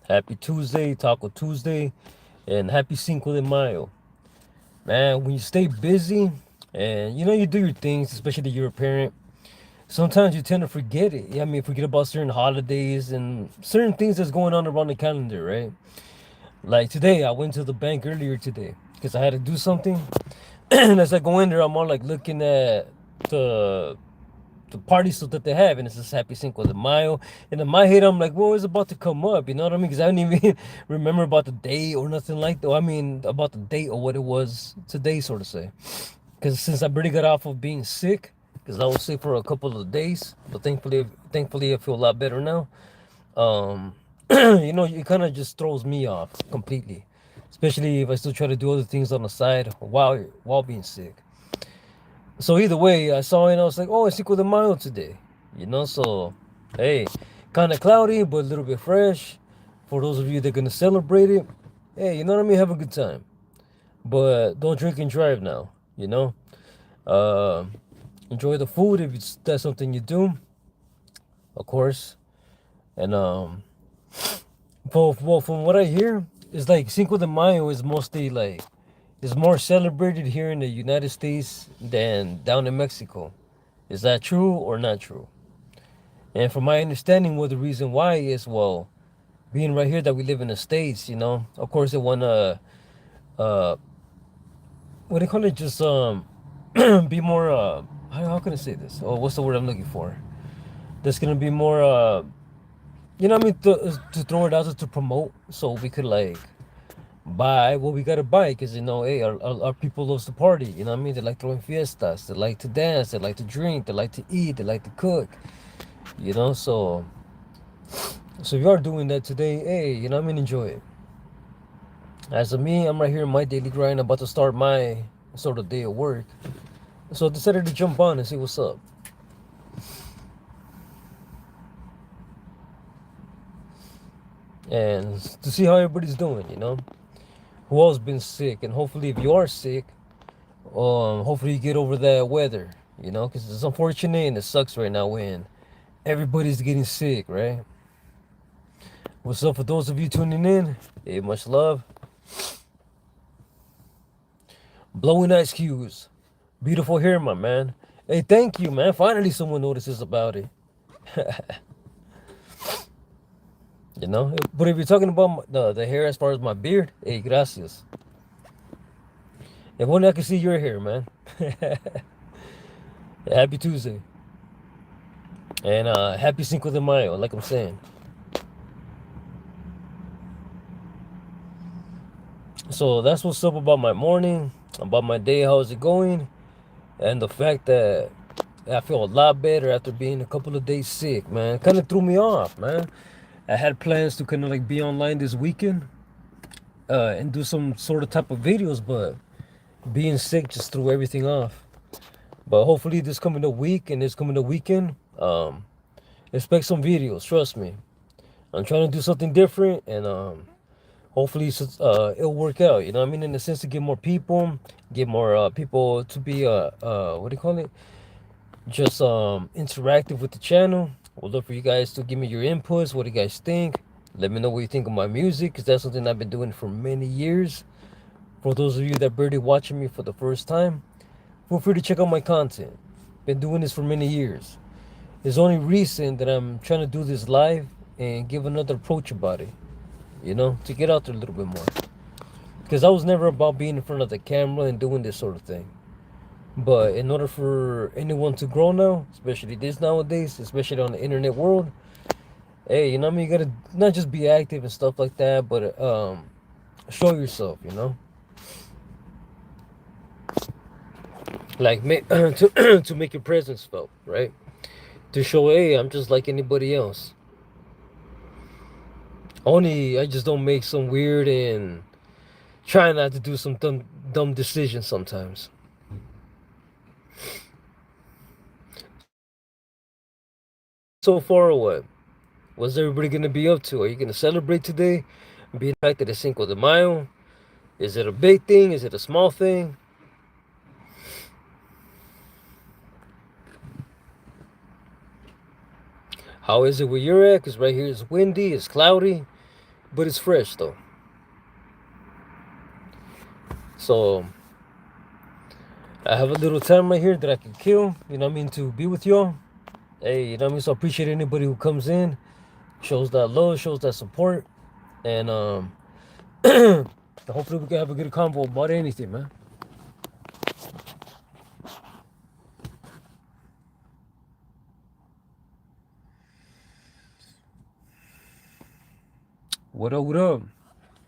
Happy Tuesday, Taco Tuesday, and happy Cinco de Mayo. Man, when you stay busy and you do your things, especially you're a parent, sometimes you tend to forget it. Yeah, I mean, forget about certain holidays and certain things that's going on around the calendar, right? Like today, I went to the bank earlier today because I had to do something. And as I go in there, I'm all like looking at the the party stuff that they have, and it's just Happy Cinco de Mayo. And in my head, I'm like, well, it's about to come up, you know what I mean? Because I didn't even remember about the date or nothing like that. I mean, about the date or what it was today, sort of say. Because since I barely got off of being sick, because I was sick for a couple of days, but thankfully, I feel a lot better now. Um, it kind of just throws me off completely, especially if I still try to do other things on the side while being sick. So either way, I saw it and I was like, oh, it's Cinco de Mayo today. So hey, kind of cloudy, but a little bit fresh. For those of you that are going to celebrate it, hey, you know what I mean? Have a good time. But don't drink and drive now, you know? Uh, Enjoy the food if that's something you do, of course. And, well, from what I hear, it's like Cinco de Mayo is mostly like, is more celebrated here in the United States than down in Mexico. Is that true or not true? And from my understanding, well, the reason why is, well, being right here that we live in the States, of course they want to, uh, what do you call it, just, be more, how can I say this? Oh, what's the word I'm looking for? That's going to be more, what I mean, to throw it out there to promote so we could, like, buy what we got to buy because, hey, our people loves to party, you know what I mean? They like throwing fiestas, they like to dance, they like to drink, they like to eat, they like to cook, so if you are doing that today, hey, I mean, enjoy it. As of me, I'm right here in my daily grind, about to start my sort of day of work. So I decided to jump on and see what's up. And to see how everybody's doing. Who else been sick? And hopefully if you are sick, hopefully you get over that weather, because it's unfortunate and it sucks right now when everybody's getting sick, right? What's up for those of you tuning in? Hey, much love. Blowing ice cubes. Beautiful hair, my man. Hey, thank you, man. Finally, someone notices about it. But if you're talking about the hair as far as my beard, hey, gracias. If only I can see your hair, man. Happy Tuesday. And happy Cinco de Mayo, like I'm saying. So that's what's up about my morning, about my day, how's it going, and the fact that I feel a lot better after being a couple of days sick, man. Kind of threw me off, man. I had plans to kind of like be online this weekend and do some sort of type of videos, but being sick just threw everything off. But hopefully this coming a week and this coming a weekend, expect some videos. Trust me, I'm trying to do something different, and hopefully it'll work out. You know what I mean? In the sense to get more people to be what do you call it? Just interactive with the channel. Would love for you guys to give me your inputs. What do you guys think? Let me know what you think of my music, because that's something I've been doing for many years. For those of you that barely watching me for the first time, feel free to check out my content. Been doing this for many years. It's only recent that I'm trying to do this live and give another approach about it, to get out there a little bit more. Because I was never about being in front of the camera and doing this sort of thing. But in order for anyone to grow now, especially this nowadays, especially on the internet world, hey, you know what I mean? You gotta not just be active and stuff like that, but show yourself, like to make your presence felt, right? To show, hey, I'm just like anybody else. Only I just don't make some weird and try not to do some dumb decisions sometimes. So far, or what? What's everybody gonna be up to? Are you gonna celebrate today? Being the fact that it's Cinco de Mayo? Is it a big thing? Is it a small thing? How is it where you're at? Because right here it's windy, it's cloudy. but it's fresh though. So I have a little time right here that I can kill, you know what I mean, to be with y'all. Hey, you know what I mean? So I appreciate anybody who comes in, shows that love, shows that support, and hopefully we can have a good convo about anything, man. What up, what up?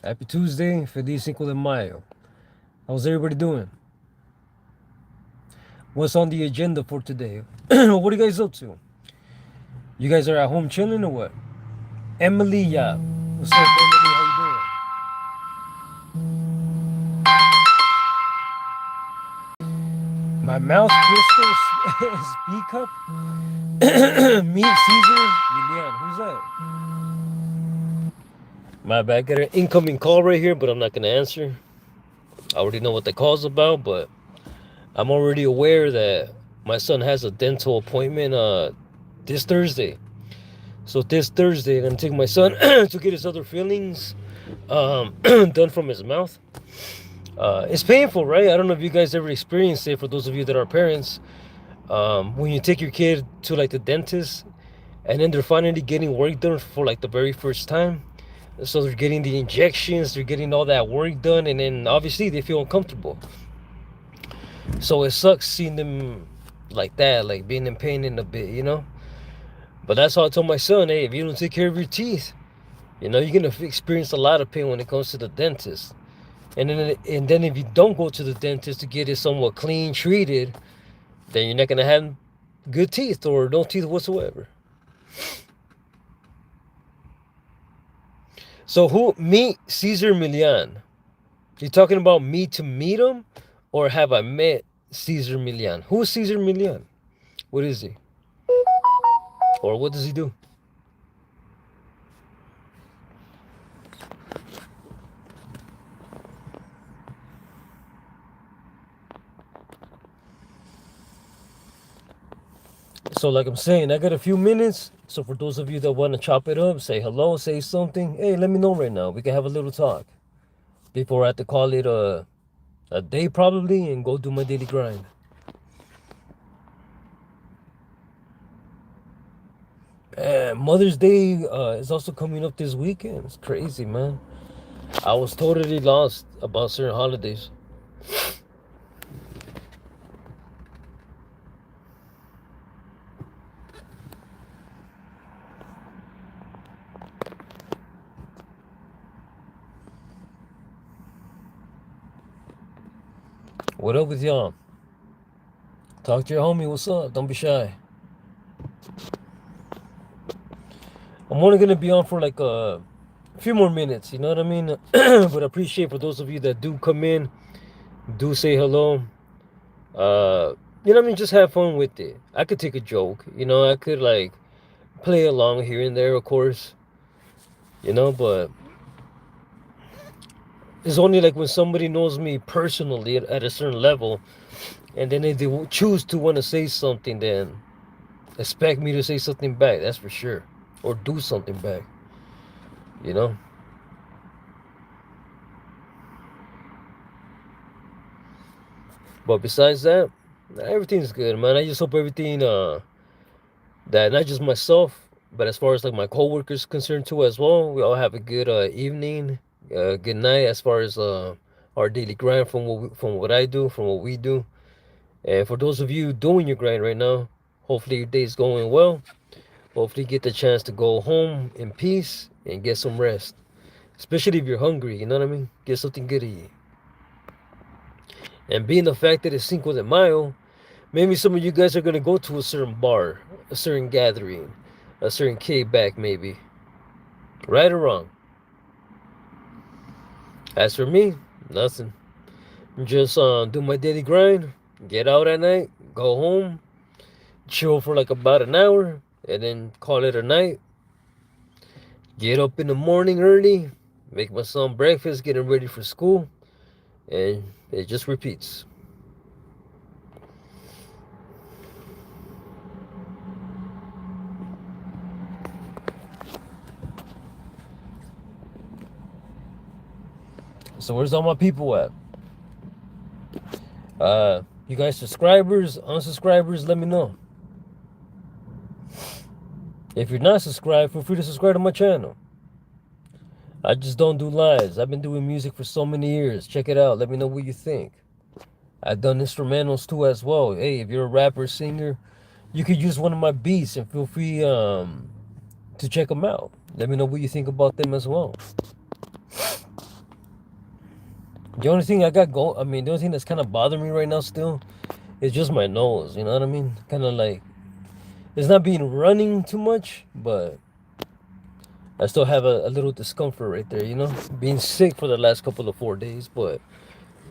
Happy Tuesday, Feliz Cinco de Mayo. How's everybody doing? What's on the agenda for today? What are you guys up to? You guys are at home chilling or what? Emily, yeah. What's up, Emily? How you doing? My mouth crystal speak up. Meet Caesar Julian. Who's that? My bad. I got an incoming call right here, but I'm not gonna answer. I already know what the call's about, but I'm already aware that my son has a dental appointment this Thursday. So this Thursday, I'm gonna take my son to get his other fillings done from his mouth. It's painful, right? I don't know if you guys ever experienced it. For those of you that are parents, when you take your kid to like the dentist, and then they're finally getting work done for like the very first time. So they're getting the injections, they're getting all that work done, and then obviously they feel uncomfortable. So it sucks seeing them like that, like being in pain in a bit, you know. But that's how I told my son, hey, if you don't take care of your teeth, you know, you're gonna experience a lot of pain when it comes to the dentist. And then if you don't go to the dentist to get it somewhat clean treated, then you're not gonna have good teeth or no teeth whatsoever. So who meet Caesar Milian? You talking about me to meet him, or have I met Caesar Milian? Who is Caesar Milian? What is he? Or what does he do? So like I'm saying, I got a few minutes. So for those of you that want to chop it up, say hello, say something. Hey, let me know right now. We can have a little talk before I have to call it a day probably and go do my daily grind. And Mother's Day is also coming up this weekend. It's crazy, man. I was totally lost about certain holidays. What up with y'all? Talk to your homie. What's up? Don't be shy. I'm only gonna be on for like a few more minutes. You know what I mean? But I appreciate for those of you that do come in, do say hello. You know what I mean? Just have fun with it. I could take a joke. You know, I could like play along here and there, of course. You know, but it's only like when somebody knows me personally at a certain level, and then if they choose to want to say something, then expect me to say something back. That's for sure, or do something back. You know. But besides that, everything's good, man. I just hope everything that not just myself, but as far as like my coworkers concerned too as well, we all have a good evening, good night as far as our daily grind from from what I do, from what we do. And for those of you doing your grind right now, hopefully your day's going well. Hopefully you get the chance to go home in peace and get some rest. Especially if you're hungry, you know what I mean? Get something good to eat. And being the fact that it's Cinco de Mayo, maybe some of you guys are gonna go to a certain bar, a certain gathering, a certain kickback, maybe. Right or wrong? As for me, nothing. Just do my daily grind, get out at night, go home, chill for like about an hour, and then call it a night. Get up in the morning early, make my son breakfast, get him ready for school, and it just repeats. So where's all my people at? You guys subscribers, unsubscribers, let me know. If you're not subscribed, feel free to subscribe to my channel. I just don't do lives. I've been doing music for so many years. Check it out. Let me know what you think. I've done instrumentals too as well. Hey, if you're a rapper, singer, you could use one of my beats and feel free to check them out. Let me know what you think about them as well. The only thing I got going, I mean, the only thing that's kind of bothering me right now still is just my nose. You know what I mean? Kind of like, it's not being running too much, but I still have a little discomfort right there, you know? Being sick for the last couple of 4 days, but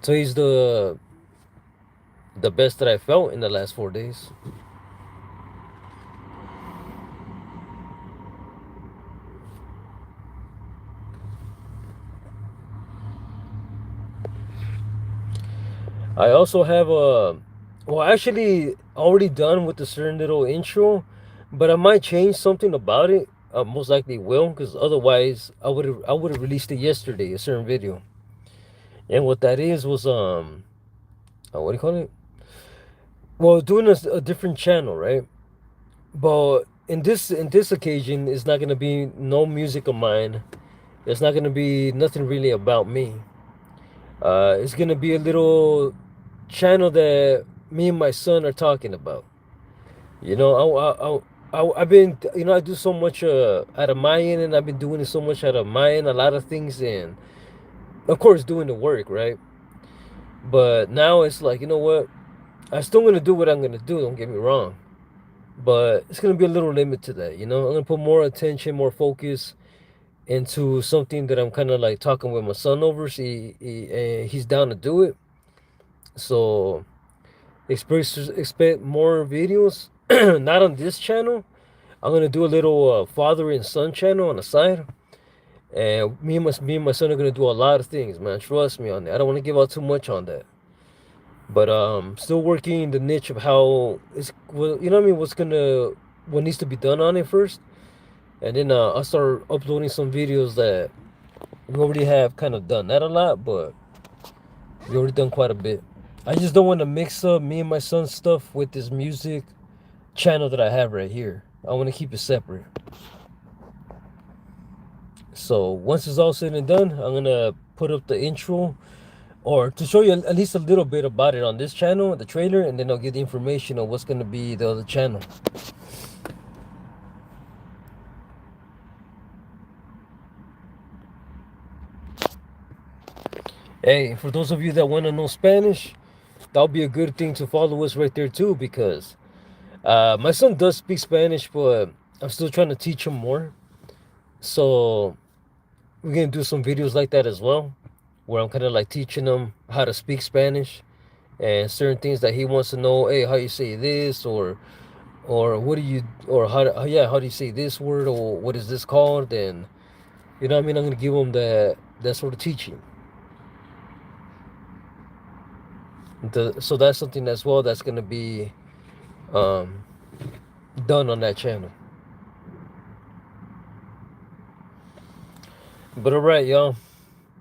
today's the best that I felt in the last 4 days. I also have a, well, actually already done with the certain little intro, but I might change something about it. Most likely will, because otherwise I would have released it yesterday, a certain video. And what that is was what do you call it? Well, doing a different channel, right? But in this occasion, it's not gonna be no music of mine. It's not gonna be nothing really about me. It's gonna be a little channel that me and my son are talking about. You know, I've been, you know, I do so much out of my end, and I've been doing it so much out of my end, a lot of things, and of course doing the work, right? But now it's like, you know what? I still gonna do what I'm gonna do. Don't get me wrong, but it's gonna be a little limit to that. You know, I'm gonna put more attention, more focus into something that I'm kind of like talking with my son over. See, he's down to do it. So expect more videos. Not on this channel. I'm gonna do a little father and son channel on the side, and me and my son are gonna do a lot of things, man. Trust me on that. I don't want to give out too much on that, but still working the niche of how it's, well, you know what I mean. What needs to be done on it first, and then I'll start uploading some videos that we already have kind of done. Not a lot, but we already done quite a bit. I just don't want to mix up me and my son's stuff with this music channel that I have right here. I want to keep it separate. So once it's all said and done, I'm gonna put up the intro, or to show you at least a little bit about it on this channel, the trailer, and then I'll give the information on what's gonna be the other channel. Hey, for those of you that want to know Spanish, that'll be a good thing to follow us right there too, because my son does speak Spanish, but I'm still trying to teach him more. So we're gonna do some videos like that as well, where I'm kind of like teaching him how to speak Spanish and certain things that he wants to know. Hey, how you say this, or what do you, or how do you say this word, or what is this called? And you know what I mean. I'm gonna give him that sort of teaching. So that's something as well that's gonna be um, done on that channel. But all right, y'all.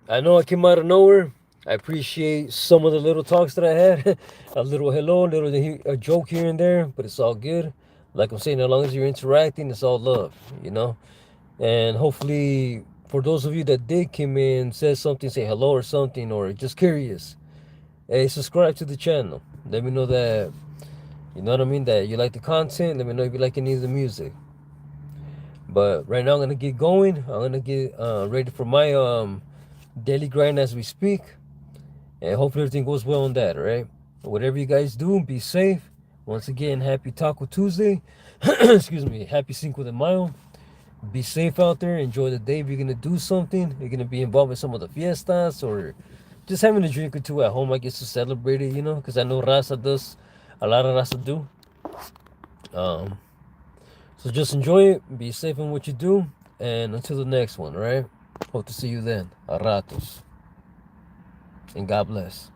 I know I came out of nowhere. I appreciate some of the little talks that I had. A little hello, a joke here and there, but it's all good. Like I'm saying, as long as you're interacting, it's all love, you know. And hopefully, for those of you that did come in, said something, say hello or something, or just curious, hey, subscribe to the channel. Let me know that, you know what I mean, that you like the content. Let me know if you like any of the music. But right now I'm gonna get going. I'm gonna get ready for my daily grind as we speak, and hopefully everything goes well on that. All right. Whatever you guys do, be safe. Once again, happy Taco Tuesday. Excuse me. Happy Cinco de Mayo. Be safe out there. Enjoy the day. If you're gonna do something, you're gonna be involved in some of the fiestas, or just having a drink or two at home, I guess, to celebrate it. You know, because I know Raza does. A lot of Raza do. Um, So just enjoy it, be safe in what you do, and until the next one, all right? Hope to see you then. A ratos. And God bless.